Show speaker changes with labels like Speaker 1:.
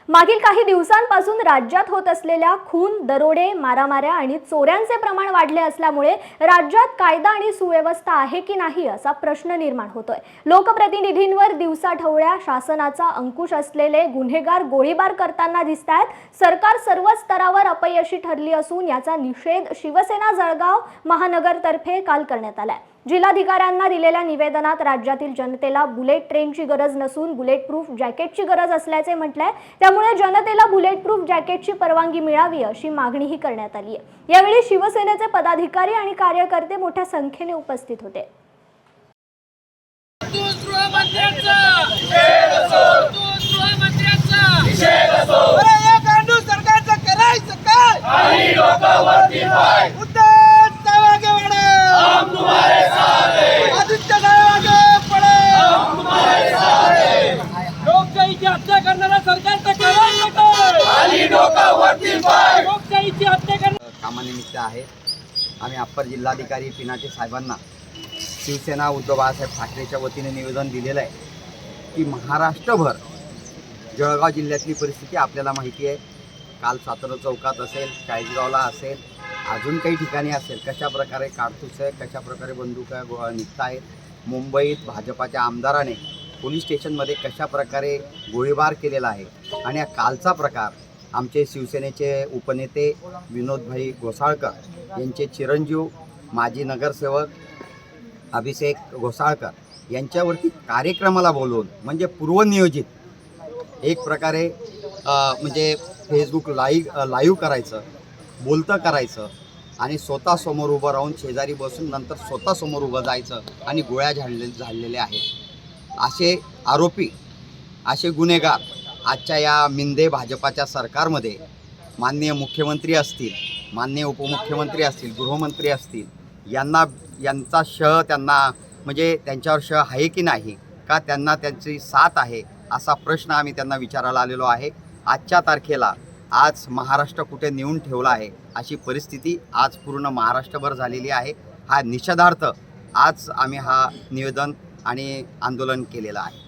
Speaker 1: मागील काही दिवसांपासून राज्यात होत असलेल्या खून, दरोडे, मारामाऱ्या आणि चोऱ्यांचे प्रमाण वाढले असल्यामुळे राज्यात कायदा आणि सुव्यवस्था आहे की नाही असा प्रश्न निर्माण होतोय। लोकप्रतिनिधींवर दिवसाढवळ्या शासनाचा अंकुश असलेले गुन्हेगार गोळीबार करताना दिसतात। सरकार सर्व स्तरावर अपयशी ठरली असून याचा निषेध शिवसेना जळगाव महानगरतर्फे काल करण्यात आलाय। जिल्हाधिकाऱ्यांना दिलेल्या निवेदनात राज्यातील जनतेला बुलेट ट्रेनची गरज नसून बुलेट प्रूफ जॅकेटची गरज असल्याचे म्हटलंय। त्यामुळे जनतेला बुलेट प्रूफ जॅकेटची परवानगी मिळावी अशी मागणीही करण्यात आली आहे। यावेळी शिवसेनेचे पदाधिकारी आणि कार्यकर्ते मोठ्या संख्येने उपस्थित होते।
Speaker 2: हत्या करणारा सरकारचं लोकशाहीची हत्या करणारा
Speaker 3: कामानिमित्त आहे। आम्ही अप्पर जिल्हाधिकारी पिनाटे साहेबांना शिवसेना उद्धव बाळासाहेब ठाकरेच्या वतीने निवेदन दिलेलं आहे की महाराष्ट्रभर जळगाव जिल्ह्यातली परिस्थिती आपल्याला माहिती आहे। काल सातारा चौकात असेल, चाळीसगावला असेल, अजून काही ठिकाणी असेल, कशा प्रकारे काडतूस आहे, कशा प्रकारे बंदुका निघत आहेत। मुंबईत भाजपाच्या आमदाराने पोलीस स्टेशनमध्ये कशा प्रकारे गोळीबार केलेला आहे आणि या कालचा प्रकार आमचे शिवसेनेचे उपनेते विनोदभाई घोसाळकर यांचे चिरंजीव माजी नगरसेवक अभिषेक घोसाळकर यांच्यावरती कार्यक्रमाला बोलवून म्हणजे पूर्वनियोजित एक प्रकारे म्हणजे फेसबुक लाईव्ह करायचं, बोलतं करायचं आणि स्वतः समोर उभं राहून शेजारी बसून नंतर स्वतः समोर उभं जायचं आणि गोळ्या झाडलेल्या आहेत। असे आरोपी, असे गुन्हेगार आजच्या या मिंदे भाजपाच्या सरकारमध्ये माननीय मुख्यमंत्री असतील, माननीय उपमुख्यमंत्री असतील, गृहमंत्री असतील, यांचा त्यांना म्हणजे त्यांच्यावर आहे की नाही, का त्यांना त्यांची साथ आहे असा प्रश्न आम्ही त्यांना विचारायला आलेलो आहे। आजच्या तारखेला आज महाराष्ट्र कुठे नेऊन ठेवला आहे अशी परिस्थिती आज पूर्ण महाराष्ट्रभर झालेली आहे। हा निषेधार्थ आज आम्ही हा निवेदन आणि आंदोलन केलेलं आहे।